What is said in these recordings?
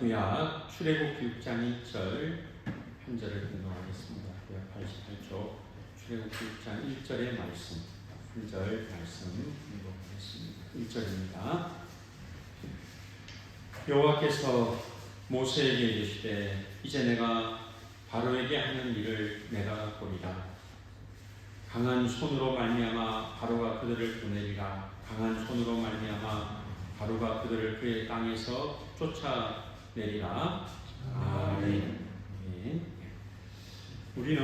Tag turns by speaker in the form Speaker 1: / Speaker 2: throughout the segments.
Speaker 1: 구약 출애굽 6장 1절 한 절을 공동하겠습니다. 구약 88쪽 출애굽 6장 1절의 말씀, 한 절 말씀 공동하겠습니다. 1절입니다. 여호와께서 모세에게 이르시되 이제 내가 바로에게 하는 일을 내가 보리라. 강한 손으로 말미암아 바로가 그들을 보내리라. 강한 손으로 말미암아 바로가 그들을 그의 땅에서 쫓아내리라. 아멘. 우리는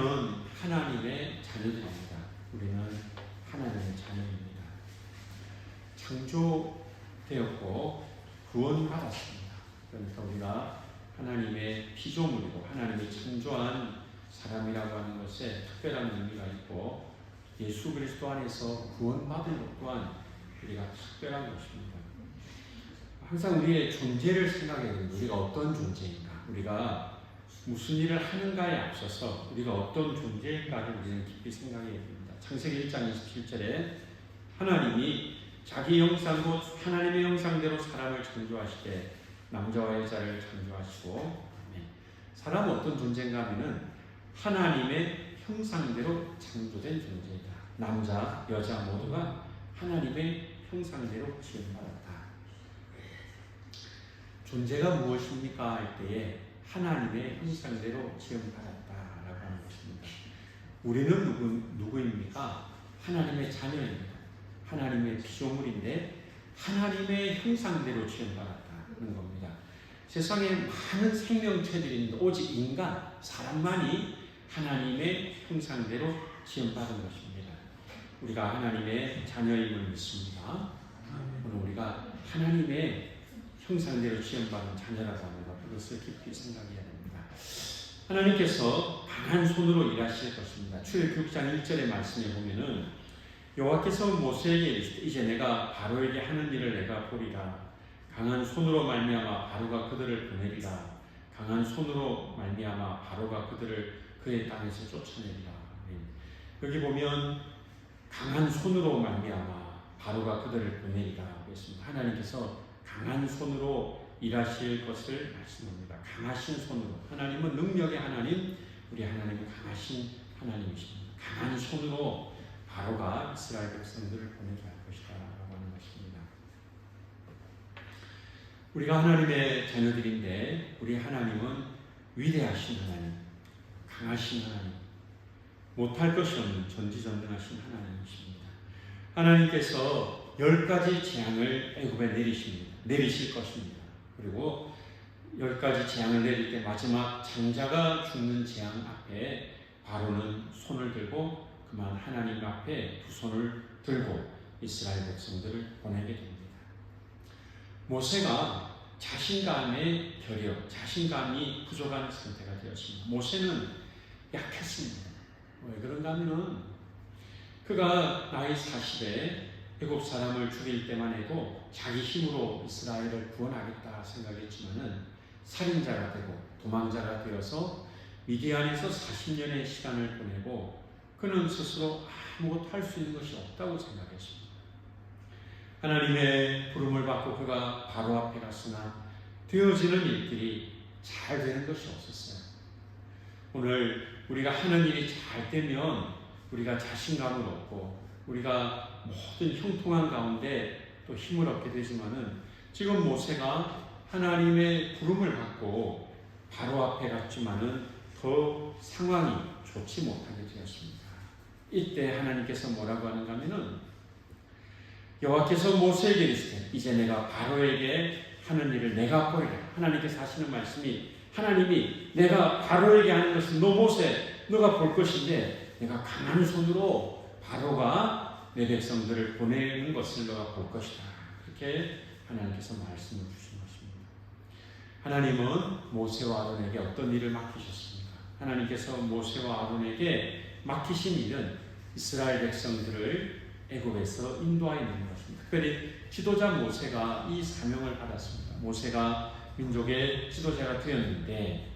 Speaker 1: 하나님의 자녀들입니다. 우리는 하나님의 자녀입니다. 창조되었고 구원받았습니다. 그러니까 우리가 하나님의 피조물이고 하나님이 창조한 사람이라고 하는 것에 특별한 의미가 있고, 예수 그리스도 안에서 구원받은 것 또한 우리가 특별한 것입니다. 항상 우리의 존재를 생각해야 됩니다. 우리가 어떤 존재인가, 우리가 무슨 일을 하는가에 앞서서 우리가 어떤 존재인가를 우리는 깊이 생각해야 됩니다. 창세기 1장 27절에 하나님이 자기 형상 곧 하나님의 형상대로 사람을 창조하시되 남자와 여자를 창조하시고, 사람은 어떤 존재인가 하면은 하나님의 형상대로 창조된 존재이다. 남자, 여자 모두가 하나님의 형상대로 지음받았다. 존재가 무엇입니까? 할 때에 하나님의 형상대로 지음받았다라고 하는 것입니다. 우리는 누구입니까? 하나님의 자녀입니다. 하나님의 피조물인데 하나님의 형상대로 지음받았다는 겁니다. 세상에 많은 생명체들이 있는데 오직 인간, 사람만이 하나님의 형상대로 지음받은 것입니다. 우리가 하나님의 자녀임을 믿습니다. 오늘 우리가 하나님의 형상대로 지음받은 자녀라고 하는 것, 그것을 깊이 생각해야 됩니다. 하나님께서 강한 손으로 일하실 것입니다. 출애굽 6장 1절의 말씀에 보면은 여호와께서 모세에게 이르시되 이제 내가 바로에게 하는 일을 내가 보리라. 강한 손으로 말미암아 바로가 그들을 보내리라. 강한 손으로 말미암아 바로가 그들을 그의 땅에서 쫓아내리라. 여기 보면 강한 손으로 말미암아 바로가 그들을 보내리라 했습니다. 하나님께서 강한 손으로 일하실 것을 말씀합니다. 강하신 손으로. 하나님은 능력의 하나님, 우리 하나님은 강하신 하나님이십니다. 강한 손으로 바로가 이스라엘 백성들을 보내게 할 것이다 라고 하는 것입니다. 우리가 하나님의 자녀들인데 우리 하나님은 위대하신 하나님, 강하신 하나님, 못할 것이 없는 전지전능하신 하나님이십니다. 하나님께서 10가지 재앙을 애굽에 내리실 것입니다. 그리고 10가지 재앙을 내릴 때 마지막 장자가 죽는 재앙 앞에 바로는 손을 들고 그만 하나님 앞에 두 손을 들고 이스라엘 백성들을 보내게 됩니다. 모세가 자신감의 결여, 자신감이 부족한 상태가 되었습니다. 모세는 약했습니다. 왜 그런가 하면 그가 나이 40에 애굽 사람을 죽일 때만 해도 자기 힘으로 이스라엘을 구원하겠다 생각했지만은 살인자가 되고 도망자가 되어서 미디안에서 40년의 시간을 보내고 그는 스스로 아무것도 할 수 있는 것이 없다고 생각했습니다. 하나님의 부름을 받고 그가 바로 앞에 갔으나 되어지는 일들이 잘 되는 것이 없었어요. 오늘 우리가 하는 일이 잘 되면 우리가 자신감을 얻고 우리가 모든 형통한 가운데 또 힘을 얻게 되지만은 지금 모세가 하나님의 부름을 받고 바로 앞에 갔지만은 더 상황이 좋지 못하게 되었습니다. 이때 하나님께서 뭐라고 하는가 하면은 여호와께서 모세에게 이르시되 이제 내가 바로에게 하는 일을 내가 보리라. 하나님께서 하시는 말씀이 하나님이 내가 바로에게 하는 것은 너 모세 너가 볼 것인데 내가 강한 손으로 바로가 내 백성들을 보내는 것을 너가 볼 것이다. 그렇게 하나님께서 말씀을 주신 것입니다. 하나님은 모세와 아론에게 어떤 일을 맡기셨습니까? 하나님께서 모세와 아론에게 맡기신 일은 이스라엘 백성들을 애굽에서 인도하여내는 것입니다. 특별히 지도자 모세가 이 사명을 받았습니다. 모세가 민족의 지도자가 되었는데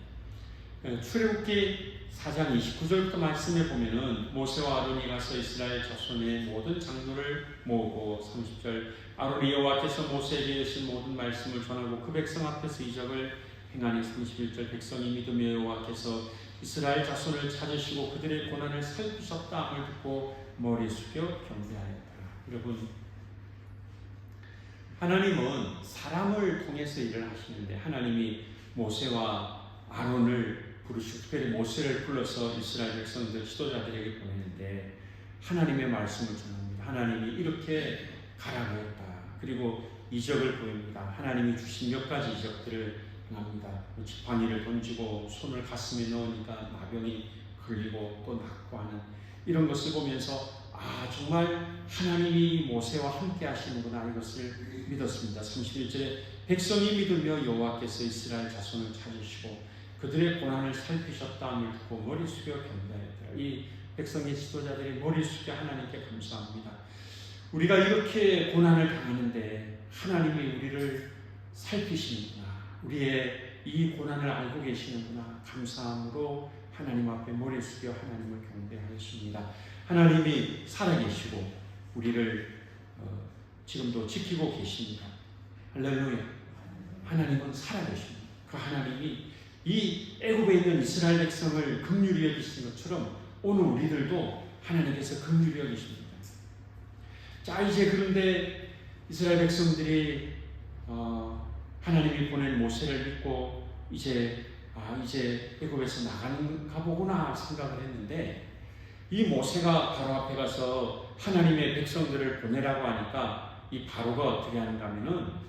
Speaker 1: 출애굽기 4장 29절부터 말씀에 보면은 모세와 아론이 가서 이스라엘 자손의 모든 장로를 모으고 30절 아론이 여호와께서 모세에게 이르신 모든 말씀을 전하고 그 백성 앞에서 이적을 행하니 31절 백성이 믿으며 여호와께서 이스라엘 자손을 찾으시고 그들의 고난을 살피셨다 함을 듣고 머리 숙여 경배하였더라. 여러분, 하나님은 사람을 통해서 일을 하시는데 하나님이 모세와 아론을 부르시고 특별히 모세를 불러서 이스라엘 백성들 지도자들에게 보내는데 하나님의 말씀을 전합니다. 하나님이 이렇게 가라고 했다. 그리고 이적을 보입니다. 하나님이 주신 몇 가지 이적들을 행합니다. 지팡이를 던지고 손을 가슴에 넣으니까 나병이 걸리고 또 낫고 하는 이런 것을 보면서 정말 하나님이 모세와 함께 하시는구나 이것을 믿었습니다. 31절에 백성이 믿으며 여호와께서 이스라엘 자손을 찾으시고 그들의 고난을 살피셨다 함을 듣고 머리 숙여 경배하였더라. 이 백성의 지도자들이 머리 숙여 하나님께 감사합니다. 우리가 이렇게 고난을 당하는데 하나님이 우리를 살피시는구나. 우리의 이 고난을 알고 계시는구나. 감사함으로 하나님 앞에 머리 숙여 하나님을 경배하였습니다. 하나님이 살아계시고 우리를 지금도 지키고 계십니다. 할렐루야. 하나님은 살아계십니다. 그 하나님이 이 애굽에 있는 이스라엘 백성을 긍휼히 여기신 것처럼 오늘 우리들도 하나님께서 긍휼히 여기십니다. 자, 이제 그런데 이스라엘 백성들이 하나님이 보낸 모세를 믿고 이제 애굽에서 나가는가 보구나 생각을 했는데 이 모세가 바로 앞에 가서 하나님의 백성들을 보내라고 하니까 이 바로가 어떻게 하는가 하면은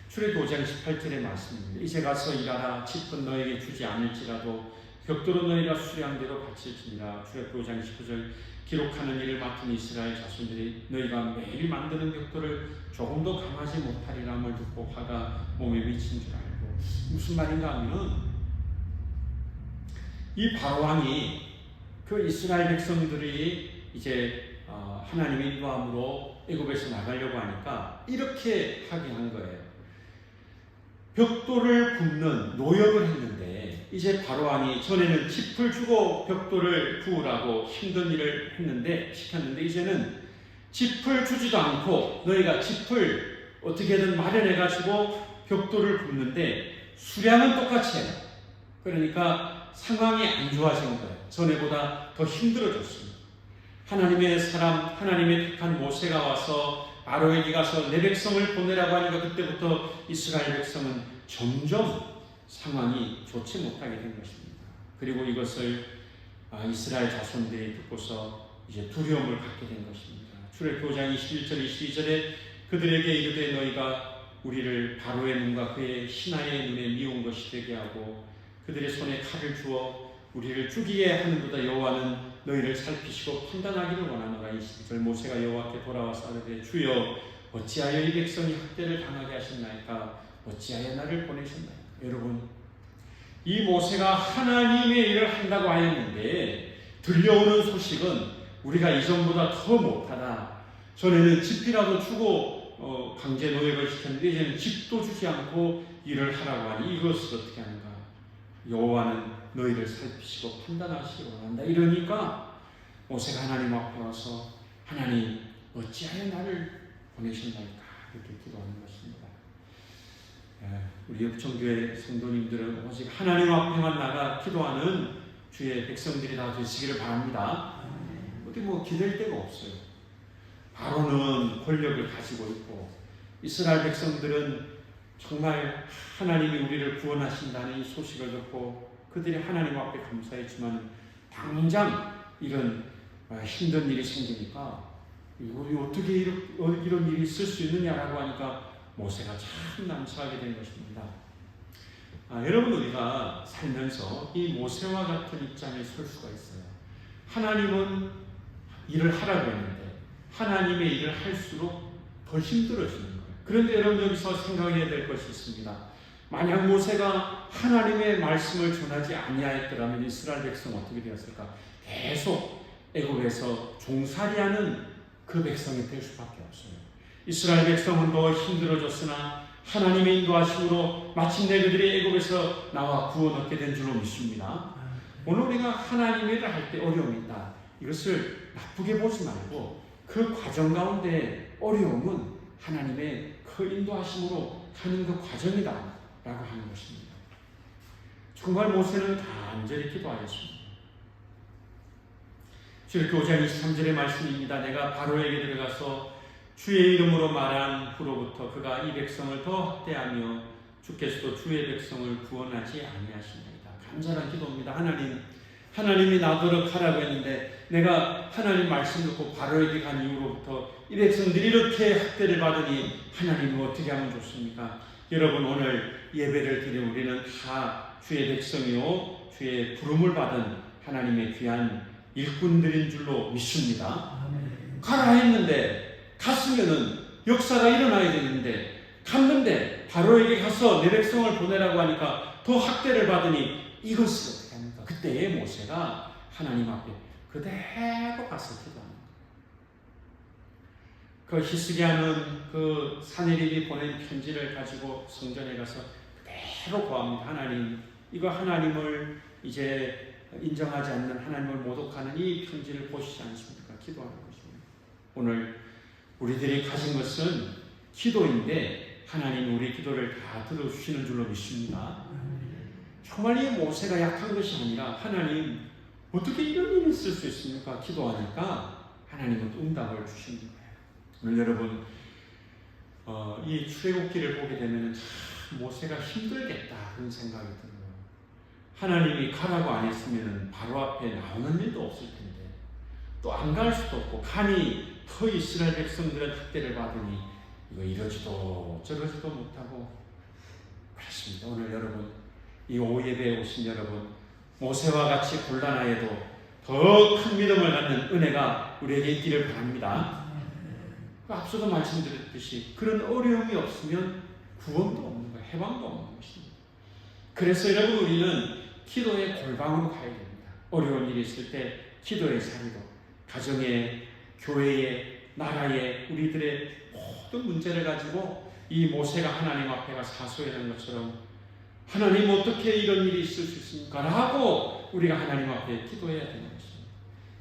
Speaker 1: 출애굽기 5장 18절의 말씀입니다. 이제 가서 일하라. 짚은 너에게 주지 않을지라도 벽돌은 너희가 수량대로 바칠지니라. 출애굽기 5장 19절 기록하는 일을 맡은 이스라엘 자손들이 너희가 매일 만드는 벽돌을 조금도 강하지 못하리라 함을 듣고 화가 몸에 미친 줄 알고 무슨 말인가 하면은 이 바로왕이 그 이스라엘 백성들이 이제 하나님의 인도함으로 애굽에서 나가려고 하니까 이렇게 하게 한 거예요. 벽돌을 굽는 노역을 했는데 이제 바로왕이 전에는 짚을 주고 벽돌을 구우라고 힘든 일을 시켰는데 이제는 짚을 주지도 않고 너희가 짚을 어떻게든 마련해가지고 벽돌을 굽는데 수량은 똑같이 해요. 그러니까 상황이 안 좋아진 거예요. 전에보다 더 힘들어졌습니다. 하나님의 사람, 하나님의 택한 모세가 와서 바로에게 가서 내 백성을 보내라고 하니까 그때부터 이스라엘 백성은 점점 상황이 좋지 못하게 된 것입니다. 그리고 이것을 이스라엘 자손들이 듣고서 이제 두려움을 갖게 된 것입니다. 출애굽기 5장 21절 22절에 그들에게 이르되 너희가 우리를 바로의 눈과 그의 신하의 눈에 미운 것이 되게 하고 그들의 손에 칼을 주어 우리를 죽이게 하는도다. 여호와는 너희를 살피시고 판단하기를 원하노라. 22절 모세가 여호와께 돌아와서 아뢰되 주여 어찌하여 이 백성이 학대를 당하게 하셨나이까 어찌하여 나를 보내셨나이까. 여러분, 이 모세가 하나님의 일을 한다고 하였는데 들려오는 소식은 우리가 이전보다 더 못하다. 전에는 집이라도 주고 강제 노역을 시켰는데 이제는 집도 주지 않고 일을 하라고 하니 이것을 어떻게 하는가. 여호와는 너희를 살피시고 판단하시기 원한다. 이러니까 모세가 하나님 앞에 와서 하나님 어찌하여 나를 보내셨나이까 이렇게 기도하는 것입니다. 우리 엽천교회 성도님들은 오직 하나님 앞에만 나가 기도하는 주의 백성들이 다 되시기를 바랍니다. 어디 기댈 데가 없어요. 바로는 권력을 가지고 있고 이스라엘 백성들은 정말 하나님이 우리를 구원하신다는 이 소식을 듣고 그들이 하나님 앞에 감사했지만 당장 이런 힘든 일이 생기니까 어떻게 이런 일이 있을 수 있느냐라고 하니까 모세가 참 난처하게 된 것입니다. 여러분, 우리가 살면서 이 모세와 같은 입장에 설 수가 있어요. 하나님은 일을 하라고 했는데 하나님의 일을 할수록 더 힘들어지는 거예요. 그런데 여러분, 여기서 생각해야 될 것이 있습니다. 만약 모세가 하나님의 말씀을 전하지 아니하였더라면 이스라엘 백성은 어떻게 되었을까? 계속 애굽에서 종살이하는 그 백성이 될 수밖에 없어요. 이스라엘 백성은 더 힘들어졌으나 하나님의 인도하심으로 마침내 그들이 애굽에서 나와 구원 얻게 된 줄로 믿습니다. 오늘 우리가 하나님의 일을 할 때 어려움이 있다. 이것을 나쁘게 보지 말고 그 과정 가운데 어려움은 하나님의 그 인도하심으로 하는 그 과정이다 라고 하는 것입니다. 정말 모세는 간절히 기도하였습니다. 출애굽기 5장 23절의 말씀입니다. 내가 바로에게 들어가서 주의 이름으로 말한 후로부터 그가 이 백성을 더 확대하며 주께서도 주의 백성을 구원하지 아니하시나이다. 간절한 기도입니다. 하나님이 나도록 하라고 했는데 내가 하나님 말씀 듣고 바로에게 간 이후로부터 이 백성들이 이렇게 학대를 받으니 하나님이 어떻게 하면 좋습니까? 여러분, 오늘 예배를 드린 우리는 다 주의 백성이요 주의 부름을 받은 하나님의 귀한 일꾼들인 줄로 믿습니다. 가라 했는데 갔으면은 역사가 일어나야 되는데 갔는데 바로에게 가서 내 백성을 보내라고 하니까 더 학대를 받으니 이것을 어떻게 합니까? 그때의 모세가 하나님 앞에 그대로 가서 기도합니다. 그 히스기야는 그 사내립이 보낸 편지를 가지고 성전에 가서 그대로 구합니다. 하나님, 이거 하나님을 이제 인정하지 않는, 하나님을 모독하는 이 편지를 보시지 않습니까? 기도하는 것입니다. 오늘 우리들이 가진 것은 기도인데 하나님이 우리 기도를 다 들어주시는 줄로 믿습니다. 정말 이 모세가 약한 것이 아니라 하나님 어떻게 이런 일이 있을 수 있습니까? 기도하니까 하나님은 응답을 주시는 거예요. 오늘 여러분 이 출애굽기를 보게 되면 참 모세가 힘들겠다 그런 생각이 들어요. 하나님이 가라고 안 했으면 바로 앞에 나오는 일도 없을 텐데 또 안 갈 수도 없고 가니 더 이스라엘 백성들은 학대를 받으니 이거 이러지도 저러지도 못하고 그렇습니다. 오늘 여러분 이 오예배에 오신 여러분 모세와 같이 곤란하여도 더 큰 믿음을 갖는 은혜가 우리에게 있기를 바랍니다. 앞서도 말씀드렸듯이 그런 어려움이 없으면 구원도 없는 거예요. 해방도 없는 것입니다. 그래서 여러분 우리는 기도의 골방으로 가야 됩니다. 어려운 일이 있을 때 기도의 자리로 가정에, 교회에, 나라에 우리들의 모든 문제를 가지고 이 모세가 하나님 앞에 가서 하소연한 것처럼 하나님 어떻게 이런 일이 있을 수 있습니까? 라고 우리가 하나님 앞에 기도해야 되는 것입니다.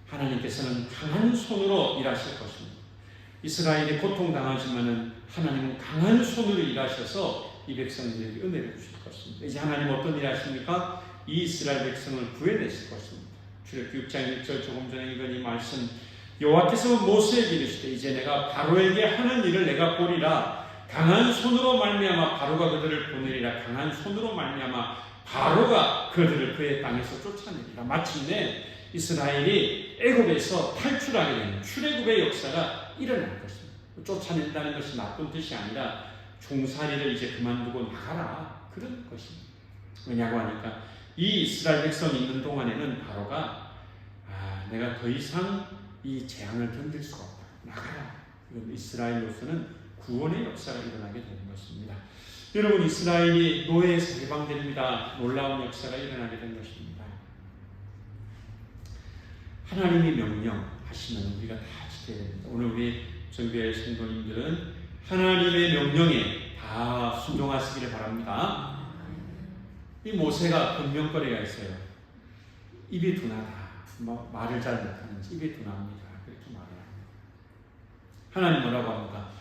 Speaker 1: 하나님께서는 강한 손으로 일하실 것입니다. 이스라엘이 고통당하지만은 하나님은 강한 손으로 일하셔서 이 백성들에게 은혜를 주실 것입니다. 이제 하나님 어떤 일 하십니까? 이 이스라엘 백성을 구해내실 것입니다. 출애굽기 6장 1절 조금 전에 읽은 이 말씀 여호와께서 모세에게 이르시되 이제 내가 바로에게 하는 일을 내가 보리라. 강한 손으로 말미암아 바로가 그들을 보내리라. 강한 손으로 말미암아 바로가 그들을 그의 땅에서 쫓아내리라. 마침내 이스라엘이 애굽에서 탈출하게 되는 출애굽의 역사가 일어날 것입니다. 쫓아낸다는 것이 나쁜 뜻이 아니라 종살이를 이제 그만두고 나가라 그런 것입니다. 왜냐고 하니까 이 이스라엘 백성이 있는 동안에는 바로가 내가 더 이상 이 재앙을 견딜 수가 없다. 나가라. 이스라엘로서는 구원의 역사가 일어나게 되는 것입니다. 여러분 이스라엘이 노예에서 해방됩니다. 놀라운 역사가 일어나게 된 것입니다. 하나님이 명령하시면 우리가 다 지켜야 됩니다. 오늘 우리 정교회 성도님들은 하나님의 명령에 다 순종하시기를 바랍니다. 이 모세가 변명거리가 있어요. 입이 둔하다. 말을 잘 못하는지 입이 둔합니다. 그렇게 말을 합니다. 하나님 뭐라고 합니까?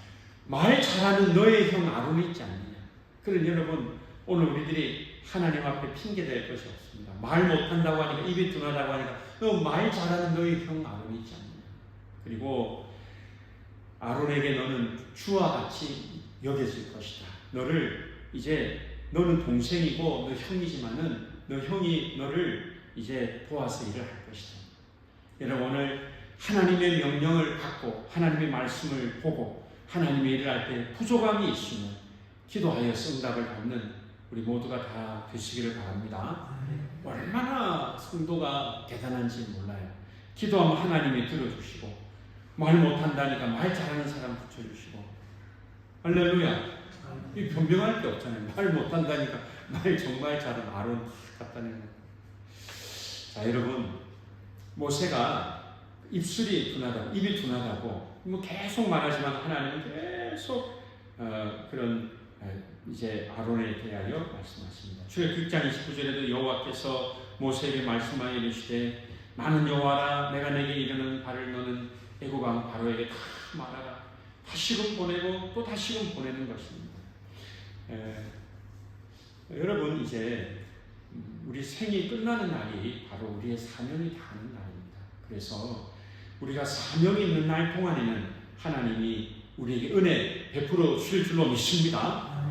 Speaker 1: 말 잘하는 너의 형 아론이 있지 않느냐. 그런 여러분 오늘 우리들이 하나님 앞에 핑계댈 것이 없습니다. 말 못한다고 하니까 입이 둔하다고 하니까 말 잘하는 너의 형 아론이 있지 않느냐. 그리고 아론에게 너는 주와 같이 여겨질 것이다. 너는 동생이고 너 형이지만은 너 형이 너를 이제 도와서 일을 할 것이다. 여러분 오늘 하나님의 명령을 받고 하나님의 말씀을 보고 하나님의 일을 할 때 부족함이 있으면 기도하여서 응답을 받는 우리 모두가 다 되시기를 바랍니다. 얼마나 성도가 대단한지 몰라요. 기도하면 하나님이 들어주시고 말 못한다니까 말 잘하는 사람 붙여주시고 할렐루야. 이 변명할 게 없잖아요. 말 못한다니까 말 정말 잘하는 아론 갖다 내는. 자 여러분 모세가 입술이 둔하다고 입이 둔하다고 계속 말하지만 하나님은 계속 이제 아론에 대하여 말씀하십니다. 출애굽기 6장 29절에도 여호와께서 모세에게 말씀하여 이르시되 나는 여호와라. 내가 내게 이르는 바를 너는 애굽 왕 바로에게 다 말하라. 다시금 보내고 또 다시금 보내는 것입니다. 여러분 이제 우리 생이 끝나는 날이 바로 우리의 사명이 다하는 날입니다. 그래서 우리가 사명이 있는 날 동안에는 하나님이 우리에게 은혜 베풀어 주실 줄로 믿습니다.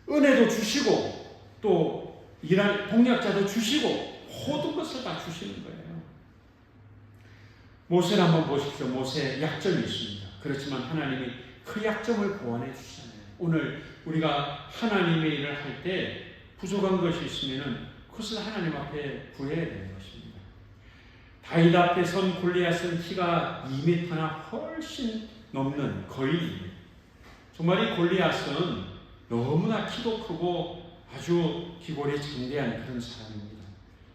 Speaker 1: 은혜도 주시고 또 일할 동력자도 주시고 모든 것을 다 주시는 거예요. 모세를 한번 보십시오. 모세의 약점이 있습니다. 그렇지만 하나님이 그 약점을 보완해 주시잖아요. 오늘 우리가 하나님의 일을 할 때 부족한 것이 있으면 그것을 하나님 앞에 구해야 되는 것입니다. 다윗 앞에 선 골리앗은 키가 2m나 훨씬 넘는 거인입니다. 정말 이 골리앗은 너무나 키도 크고 아주 기골이 장대한 그런 사람입니다.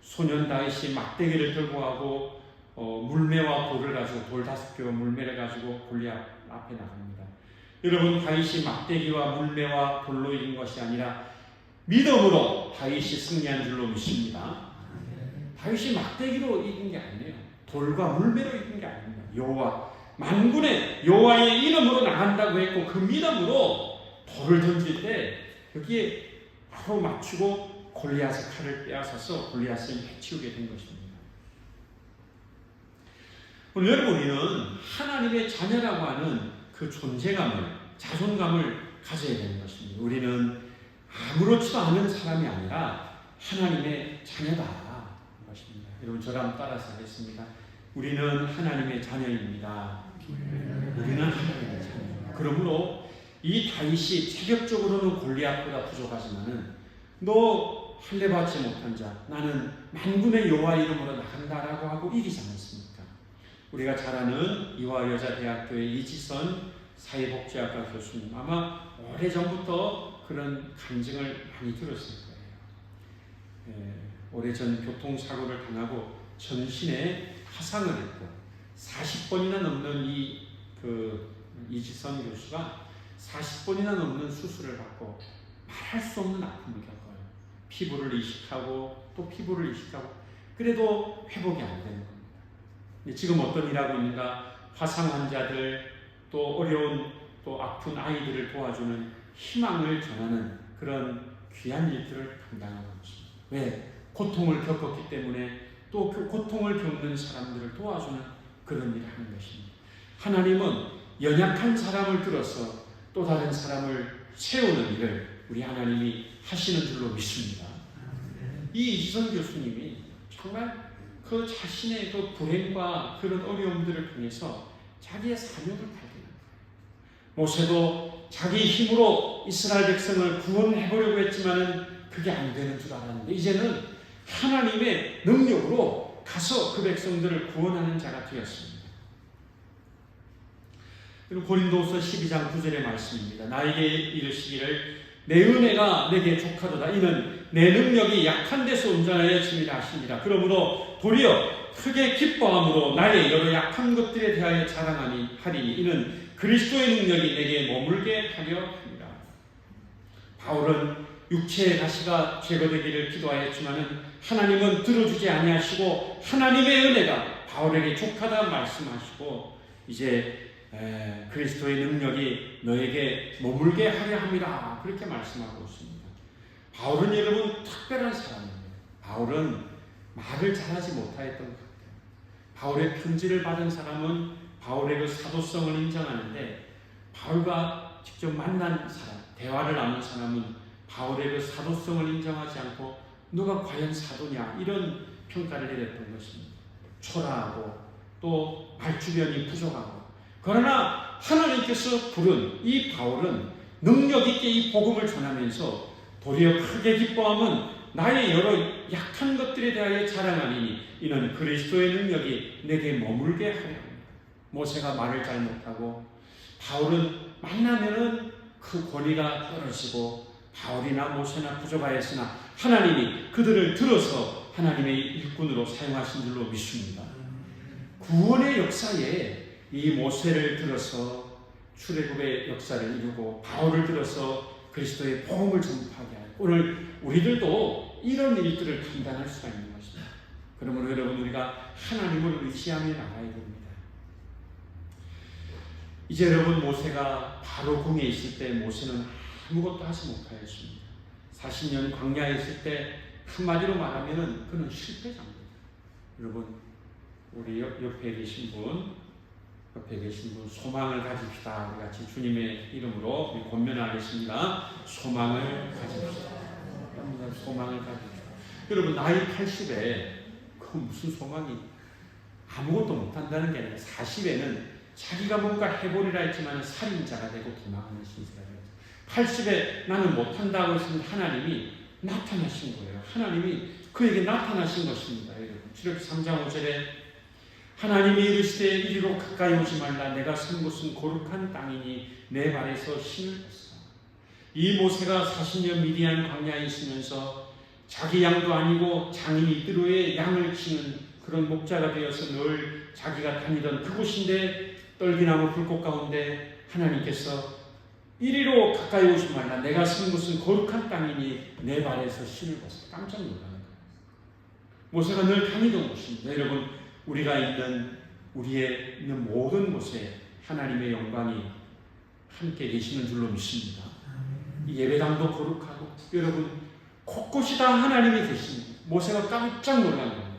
Speaker 1: 소년 다윗이 막대기를 들고 가고 물매와 돌을 가지고 돌 5개와 물매를 가지고 골리앗 앞에 나갑니다. 여러분, 다윗이 막대기와 물매와 돌로 이긴 것이 아니라 믿음으로 다윗이 승리한 줄로 믿습니다. 다윗이 막대기로 이긴 게 아니에요. 돌과 물매로 이긴 게 아닙니다. 여호와 만군의 여호와의 이름으로 나간다고 했고 그 믿음으로 돌을 던질 때 여기에 바로 맞추고 골리앗의 칼을 빼앗아서 골리앗을 해치우게 된 것입니다. 오늘 여러분, 우리는 하나님의 자녀라고 하는 그 존재감을, 자존감을 가져야 되는 것입니다. 우리는 아무렇지도 않은 사람이 아니라 하나님의 자녀다 하는 것입니다. 여러분, 저랑 따라서 하겠습니다. 우리는 하나님의 자녀입니다. 우리는 하나님의 자녀입니다. 그러므로 이 다윗이 체격적으로는 골리앗보다 부족하지만은 너 할례 받지 못한 자, 나는 만군의 여호와 이름으로 나간다라고 하고 이기지 않았습니까? 우리가 잘 아는 이화여자대학교의 이지선 사회복지학과 교수님, 아마 오래전부터 그런 간증을 많이 들었을 거예요. 오래전 교통사고를 당하고 전신에 화상을 입고 40번이나 넘는 이지선 교수가 40번이나 넘는 수술을 받고 말할 수 없는 아픔을 겪어요. 피부를 이식하고 또 피부를 이식하고 그래도 회복이 안 되는 겁니다. 지금 어떤 일하고 있는가? 화상 환자들, 또 어려운 또 아픈 아이들을 도와주는 희망을 전하는 그런 귀한 일들을 감당하고 있습니다. 왜? 고통을 겪었기 때문에 또 그 고통을 겪는 사람들을 도와주는 그런 일을 하는 것입니다. 하나님은 연약한 사람을 들어서 또 다른 사람을 세우는 일을 우리 하나님이 하시는 줄로 믿습니다. 이 이지선 교수님이 정말 그 자신의 그 불행과 그런 어려움들을 통해서 자기의 사명을 발견합니다. 모세도 자기 힘으로 이스라엘 백성을 구원해보려고 했지만은 그게 안 되는 줄 알았는데 이제는 하나님의 능력으로 가서 그 백성들을 구원하는 자가 되었습니다. 그리고 고린도후서 12장 9절의 말씀입니다. 나에게 이르시기를 내 은혜가 내게 족하도다. 이는 내 능력이 약한 데서 온전하여 짐이라 하시니라. 그러므로 도리어 크게 기뻐함으로 나의 여러 약한 것들에 대하여 자랑하리니 이는 그리스도의 능력이 내게 머물게 하려 합니다. 바울은 육체의 가시가 제거되기를 기도하였지만은 하나님은 들어주지 아니하시고 하나님의 은혜가 바울에게 족하다 말씀하시고 이제 그리스도의 능력이 너에게 머물게 하려 함이라 그렇게 말씀하고 있습니다. 바울은 여러분 특별한 사람입니다. 바울은 말을 잘하지 못하였던 것 같아요. 바울의 편지를 받은 사람은 바울의 그 사도성을 인정하는데 바울과 직접 만난 사람, 대화를 나눈 사람은 바울의 그 사도성을 인정하지 않고 누가 과연 사도냐 이런 평가를 내렸던 것입니다. 초라하고 또 말주변이 부족하고 그러나 하나님께서 부른 이 바울은 능력 있게 이 복음을 전하면서 도리어 크게 기뻐함은 나의 여러 약한 것들에 대하여 자랑하니 이는 그리스도의 능력이 내게 머물게 하려 합니다. 모세가 말을 잘 못하고 바울은 만나면은 그 권위가 떨어지고 바울이나 모세나 부족하였으나 하나님이 그들을 들어서 하나님의 일꾼으로 사용하신 줄로 믿습니다. 구원의 역사에 이 모세를 들어서 출애굽의 역사를 이루고 바울을 들어서 그리스도의 복음을 전파하게 하고 오늘 우리들도 이런 일들을 감당할 수가 있는 것입니다. 그러므로 여러분 우리가 하나님을 의지하며 나가야 됩니다. 이제 여러분 모세가 바로 궁에 있을 때 모세는 아무것도 하지 못하였습니다. 40년 광야에 있을 때 한마디로 말하면은 그는 실패자입니다. 여러분, 우리 옆에 계신 분 소망을 가집시다. 우리 같이 주님의 이름으로 우리 권면하겠습니다. 소망을 가집시다. 소망을 가집시다. 여러분, 나이 80에 그 무슨 소망이, 아무것도 못한다는 게 아니라 40에는 자기가 뭔가 해보리라 했지만 살인자가 되고 도망하는 신세가 되죠. 80에 나는 못한다고 했으면 하나님이 나타나신 거예요. 하나님이 그에게 나타나신 것입니다. 여러분, 출애굽기 3장 5절에 하나님이 이르시되 이리로 가까이 오지 말라. 내가 선 곳은 거룩한 땅이니 내 발에서 신을 벗으라. 이 모세가 40년 미디안 광야에 있으면서 자기 양도 아니고 장인 이드로의 양을 치는 그런 목자가 되어서 늘 자기가 다니던 그곳인데 떨기나무 불꽃 가운데 하나님께서 이리로 가까이 오지 말라. 내가 선 곳은 거룩한 땅이니 내 발에서 신을 벗으라. 깜짝 놀라는 거예요. 모세가 늘 다니던 곳입니다. 여러분, 우리가 우리의 있는 모든 곳에 하나님의 영광이 함께 계시는 줄로 믿습니다. 이 예배당도 거룩하고 여러분 곳곳이 다 하나님이 계십니다. 모세가 깜짝 놀란 겁니다.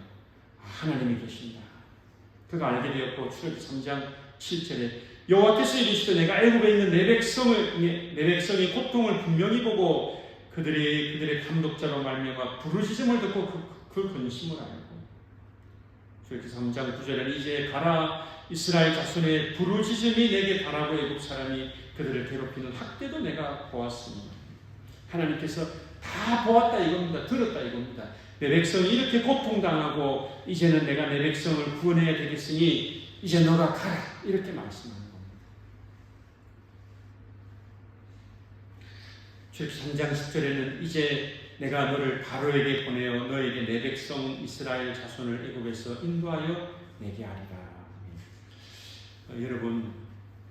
Speaker 1: 하나님이 계신다. 그가 알게 되었고 출애굽기 3장 7절에 여호와께서 이르시되 내가 애굽에 있는 내 백성의 고통을 분명히 보고 그들의 감독자로 말미암아 부르짖음을 듣고 그 근심을 알고 출애굽기 3장 9절에는 이제 가라 이스라엘 자손의 부르짖음이 내게 달하고 애굽 사람이 그들을 괴롭히는 학대도 내가 보았으니 하나님께서 다 보았다 이겁니다. 들었다 이겁니다. 내 백성이 이렇게 고통당하고 이제는 내가 내 백성을 구원해야 되겠으니 이제 너가 가라 이렇게 말씀하는 겁니다. 출애굽기 3장 10절에는 이제 내가 너를 바로에게 보내어 너에게 내 백성 이스라엘 자손을 애굽에서 인도하여 내게 하리라. 여러분,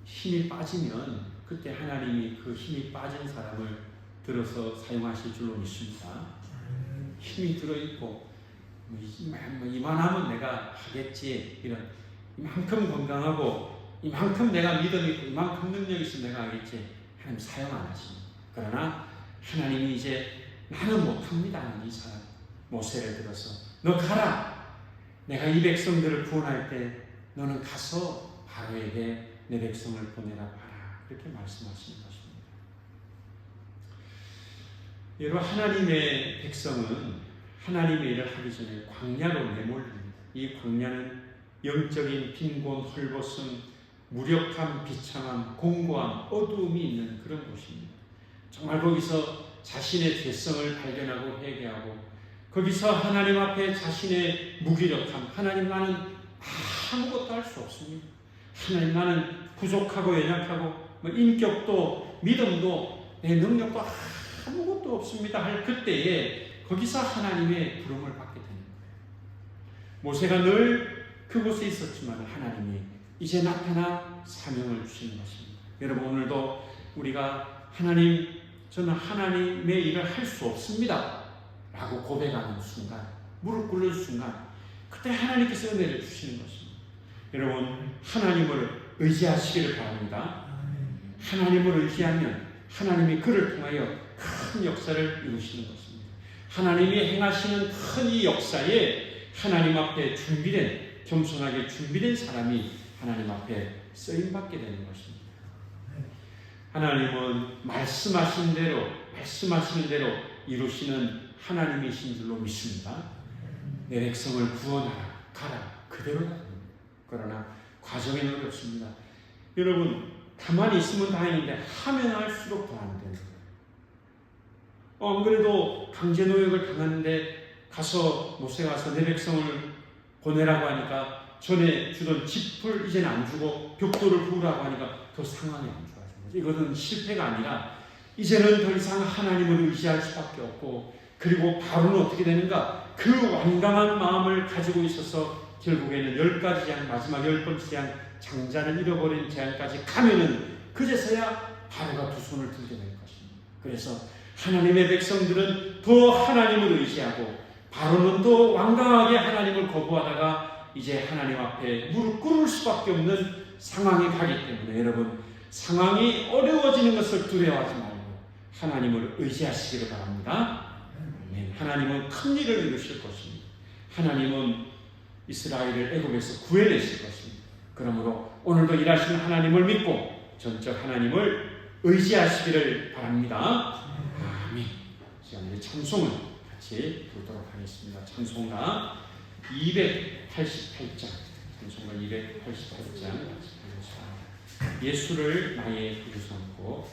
Speaker 1: 힘이 빠지면 그때 하나님이 그 힘이 빠진 사람을 들어서 사용하실 줄로 믿습니다. 힘이 들어있고 이만하면 내가 하겠지, 이런 이만큼 건강하고 이만큼 내가 믿음이 있고 이만큼 능력이 있으면 내가 하겠지, 하나님 사용 안 하십니다. 그러나 하나님이 이제 나는 못합니다 하는 이 사람 모세를 들어서 너 가라. 내가 이 백성들을 구원할 때 너는 가서 바로에게 내 백성을 보내라 봐라. 그렇게 말씀하시는 것입니다. 여러분, 하나님의 백성은 하나님의 일을 하기 전에 광야로 내몰립니다. 이 광야는 영적인 빈곤, 헐벗음, 무력함, 비참함, 공고함, 어두움이 있는 그런 곳입니다. 정말 거기서 자신의 죄성을 발견하고 회개하고 거기서 하나님 앞에 자신의 무기력함, 하나님 나는 아무것도 할 수 없습니다. 하나님 나는 부족하고 연약하고 인격도 믿음도 내 능력도 아무것도 없습니다 할 그때에 거기서 하나님의 부름을 받게 되는 거예요. 모세가 늘 그곳에 있었지만 하나님이 이제 나타나 사명을 주시는 것입니다. 여러분, 오늘도 우리가 하나님, 저는 하나님의 일을 할 수 없습니다 라고 고백하는 순간, 무릎 꿇는 순간 그때 하나님께서 은혜를 주시는 것입니다. 여러분, 하나님을 의지하시기를 바랍니다. 하나님을 의지하면 하나님이 그를 통하여 큰 역사를 이루시는 것입니다. 하나님이 행하시는 큰 이 역사에 하나님 앞에 준비된, 겸손하게 준비된 사람이 하나님 앞에 쓰임받게 되는 것입니다. 하나님은 말씀하시는 대로 이루시는 하나님이신 줄로 믿습니다. 내 백성을 구원하라, 가라, 그대로다. 그러나 과정이 어렵습니다. 여러분, 가만히 있으면 다행인데 하면 할수록 더 안 되는 거예요. 안 그래도 강제 노역을 당하는데 가서 모세가 가서 내 백성을 보내라고 하니까 전에 주던 짚을 이제는 안 주고 벽돌을 부으라고 하니까 더 상황이 안 좋아지는 거죠. 이것은 실패가 아니라 이제는 더 이상 하나님을 의지할 수밖에 없고, 그리고 바로는 어떻게 되는가? 그 완강한 마음을 가지고 있어서 결국에는 10가지 재앙, 마지막 10번째 재앙, 장자를 잃어버린 재앙까지 가면은 그제서야 바로가 두 손을 들게 될 것입니다. 그래서 하나님의 백성들은 더 하나님을 의지하고 바로는 더 완강하게 하나님을 거부하다가 이제 하나님 앞에 무릎 꿇을 수밖에 없는 상황에 가기 때문에, 여러분, 상황이 어려워지는 것을 두려워하지 말고 하나님을 의지하시기를 바랍니다. 아멘. 하나님은 큰 일을 이루실 것입니다. 하나님은 이스라엘을 애굽에서 구해내실 것입니다. 그러므로 오늘도 일하시는 하나님을 믿고 전적 하나님을 의지하시기를 바랍니다. 아멘. 시간 우리 찬송을 같이 부르도록 하겠습니다. 찬송가 288장, 찬송가 288장 같이 부르겠습니다. 예수를 나의 구주 삼고